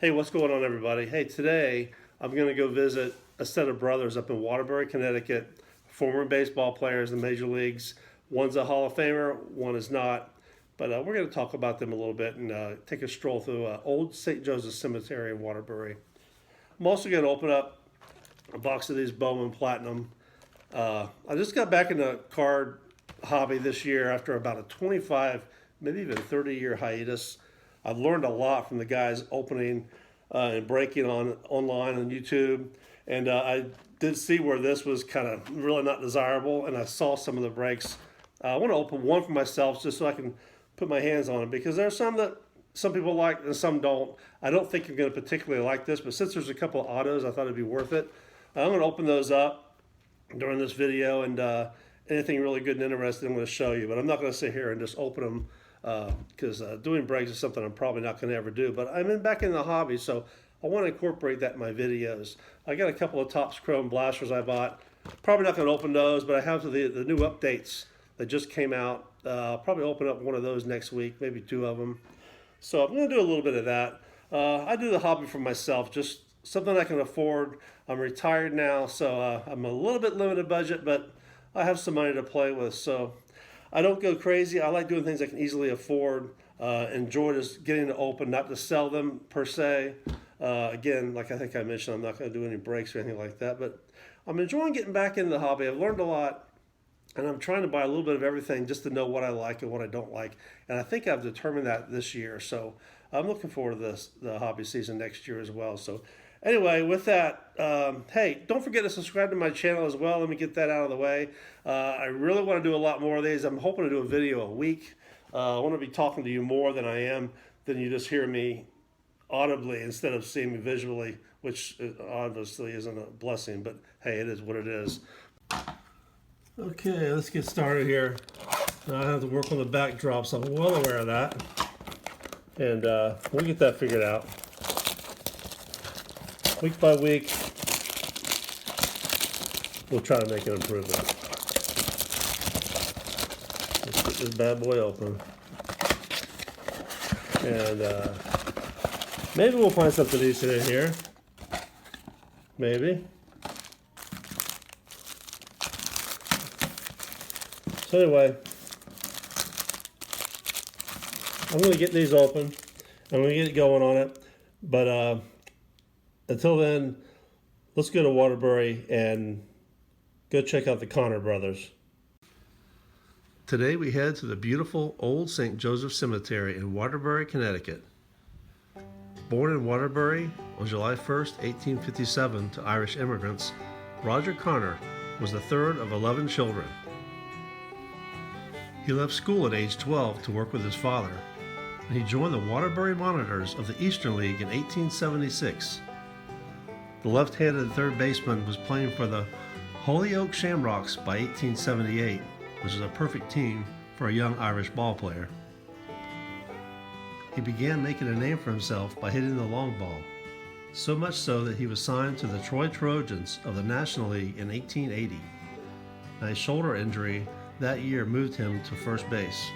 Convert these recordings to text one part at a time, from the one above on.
Hey, what's going on, everybody? Hey, today I'm going to go visit a set of brothers up in Waterbury, Connecticut, former baseball players in the major leagues. One's a Hall of Famer, one is not. But we're going to talk about them a little bit and take a stroll through old St. Joseph's Cemetery in Waterbury. I'm also going to open up a box of these Bowman Platinum. I just got back in the card hobby this year after about a 25, maybe even 30-year hiatus. I've learned a lot from the guys opening and breaking online on YouTube. And I did see where this was kind of really not desirable, and I saw some of the breaks. I want to open one for myself just so I can put my hands on it, because there are some that some people like and some don't. I don't think you're going to particularly like this, but since there's a couple of autos, I thought it'd be worth it. I'm going to open those up during this video, and anything really good and interesting I'm going to show you. But I'm not going to sit here and just open them, because doing breaks is something I'm probably not going to ever do. But I'm back in the hobby, so I want to incorporate that in my videos. I got a couple of Topps Chrome blasters I bought. Probably not going to open those, but I have the new updates that just came out. I'll probably open up one of those next week, maybe two of them. So I'm going to do a little bit of that. I do the hobby for myself, just something I can afford. I'm retired now, so I'm a little bit limited budget, but I have some money to play with. So I don't go crazy. I like doing things I can easily afford. Enjoy just getting to open, not to sell them per se. Again, like I think I mentioned, I'm not going to do any breaks or anything like that. But I'm enjoying getting back into the hobby. I've learned a lot, and I'm trying to buy a little bit of everything just to know what I like and what I don't like. And I think I've determined that this year. So I'm looking forward to the hobby season next year as well. So anyway, with that, hey, don't forget to subscribe to my channel as well. Let me get that out of the way. I really want to do a lot more of these. I'm hoping to do a video a week. I want to be talking to you more than you just hear me audibly instead of seeing me visually, which obviously isn't a blessing, but hey, it is what it is. Okay, let's get started here. I have to work on the backdrop, so I'm well aware of that. And we'll get that figured out. Week by week, we'll try to make an improvement. Let's get this bad boy open. And maybe we'll find something decent in here. Maybe. So anyway, I'm going to get these open. I'm going to get going on it. But until then, let's go to Waterbury and go check out the Connor brothers. Today we head to the beautiful old St. Joseph Cemetery in Waterbury, Connecticut. Born in Waterbury on July 1st, 1857 to Irish immigrants, Roger Connor was the third of 11 children. He left school at age 12 to work with his father, and he joined the Waterbury Monitors of the Eastern League in 1876. The left-handed third baseman was playing for the Holyoke Shamrocks by 1878, which is a perfect team for a young Irish ball player. He began making a name for himself by hitting the long ball, so much so that he was signed to the Troy Trojans of the National League in 1880. A shoulder injury that year moved him to first base.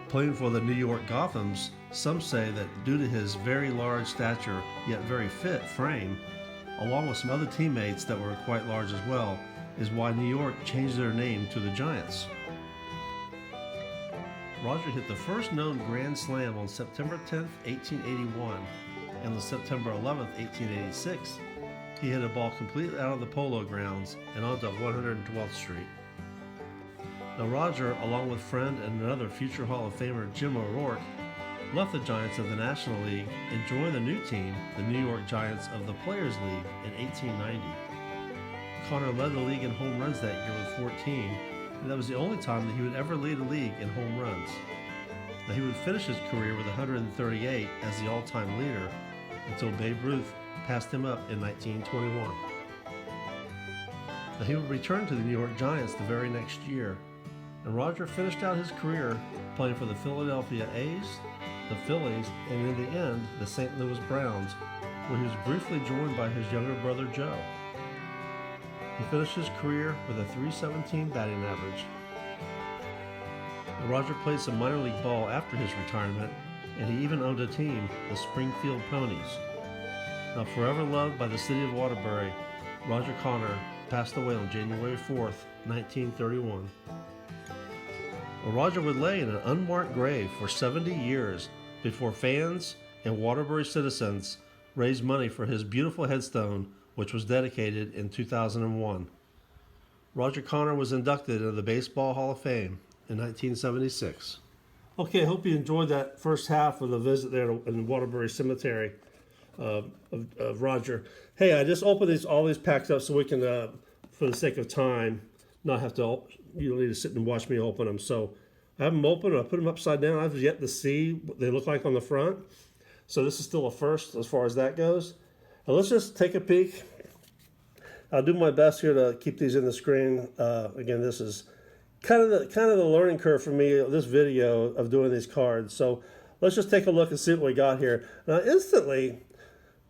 Playing for the New York Gothams, some say that due to his very large stature yet very fit frame, along with some other teammates that were quite large as well, is why New York changed their name to the Giants. Roger hit the first known grand slam on September 10, 1881, and on September 11, 1886, he hit a ball completely out of the Polo Grounds and onto 112th Street. Now Roger, along with friend and another future Hall of Famer Jim O'Rourke, left the Giants of the National League and joined the new team, the New York Giants of the Players League, in 1890. Connor led the league in home runs that year with 14, and that was the only time that he would ever lead a league in home runs. Now he would finish his career with 138 as the all-time leader until Babe Ruth passed him up in 1921. Now he would return to the New York Giants the very next year, and Roger finished out his career playing for the Philadelphia A's, the Phillies, and in the end, the St. Louis Browns, where he was briefly joined by his younger brother Joe. He finished his career with a .317 batting average. Roger played some minor league ball after his retirement, and he even owned a team, the Springfield Ponies. Now forever loved by the city of Waterbury, Roger Connor passed away on January 4th, 1931. Roger would lay in an unmarked grave for 70 years before fans and Waterbury citizens raised money for his beautiful headstone, which was dedicated in 2001. Roger Connor was inducted into the Baseball Hall of Fame in 1976. Okay, I hope you enjoyed that first half of the visit there in Waterbury Cemetery of Roger. Hey, I just opened all these packs up so we can, for the sake of time, not have to, you don't need to sit and watch me open them. So I have them open, I put them upside down. I've yet to see what they look like on the front. So this is still a first as far as that goes. Now let's just take a peek. I'll do my best here to keep these in the screen. Again, this is kind of the learning curve for me, this video of doing these cards. So let's just take a look and see what we got here. Now instantly,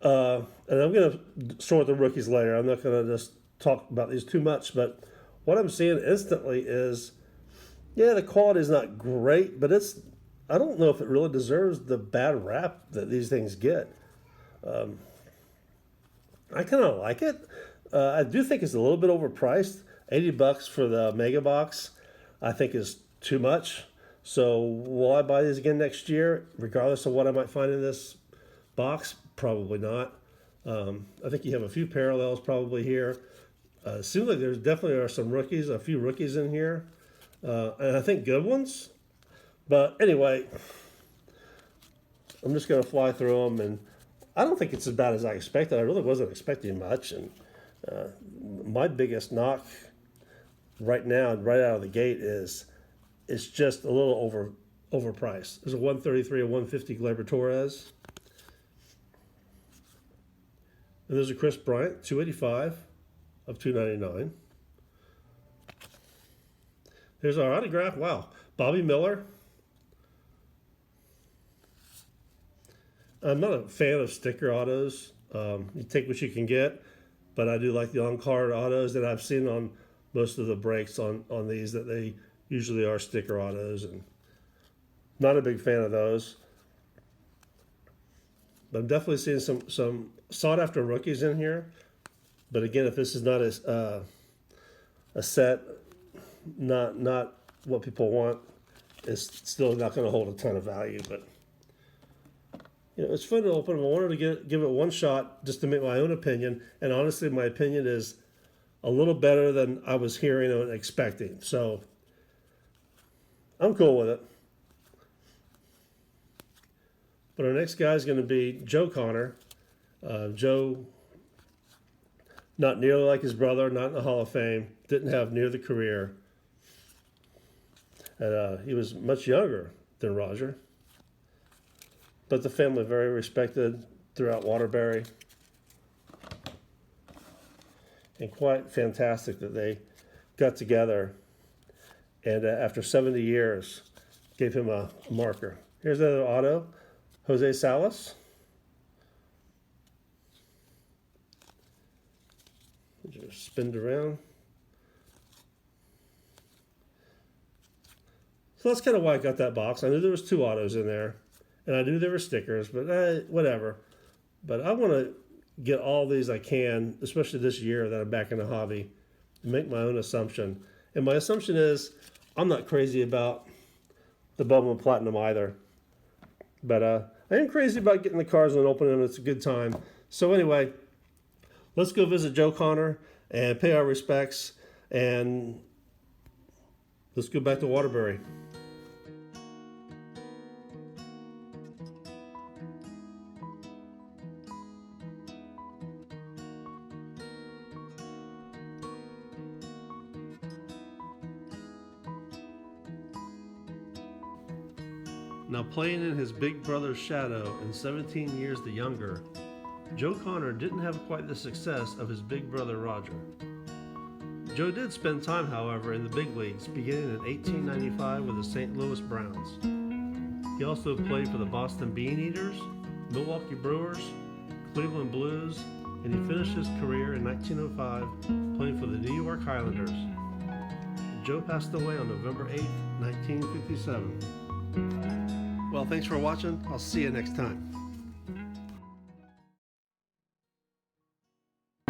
and I'm going to sort the rookies later. I'm not going to just talk about these too much, but what I'm seeing instantly is, yeah, the quality is not great, but I don't know if it really deserves the bad rap that these things get. I kind of like it. I do think it's a little bit overpriced. $80 for the mega box, I think is too much. So will I buy these again next year, regardless of what I might find in this box? Probably not. I think you have a few parallels probably here. It seems like there's definitely are some rookies, a few rookies in here, and I think good ones. But anyway, I'm just going to fly through them, and I don't think it's as bad as I expected. I really wasn't expecting much, and my biggest knock right now, right out of the gate, is it's just a little overpriced. There's a 133, a 150 Gleyber Torres, and there's a Chris Bryant, 285 of 299. Here's our autograph. Wow, Bobby Miller. I'm not a fan of sticker autos. You take what you can get, but I do like the on-card autos that I've seen on most of the breaks on these, that they usually are sticker autos, and not a big fan of those. But I'm definitely seeing some sought-after rookies in here. But again, if this is not a set, not what people want, it's still not going to hold a ton of value. But you know, it's fun to open them. I wanted to give it one shot just to make my own opinion. And honestly, my opinion is a little better than I was hearing and expecting. So I'm cool with it. But our next guy is going to be Joe Connor. Joe, not nearly like his brother, not in the Hall of Fame, didn't have near the career. And he was much younger than Roger. But the family very respected throughout Waterbury. And quite fantastic that they got together and after 70 years gave him a marker. Here's another auto, Jose Salas. Just spin it around. So that's kind of why I got that box. I knew there was two autos in there. And I knew there were stickers, but whatever. But I want to get all these I can, especially this year that I'm back in the hobby, and make my own assumption. And my assumption is I'm not crazy about the Bowman Platinum either. But I am crazy about getting the cards and opening them. It's a good time. So anyway, let's go visit Joe Connor and pay our respects. And let's go back to Waterbury. Now playing in his big brother's shadow and 17 years the younger, Joe Connor didn't have quite the success of his big brother Roger. Joe did spend time, however, in the big leagues, beginning in 1895 with the St. Louis Browns. He also played for the Boston Beaneaters, Milwaukee Brewers, Cleveland Blues, and he finished his career in 1905 playing for the New York Highlanders. Joe passed away on November 8, 1957. Well, thanks for watching. I'll see you next time.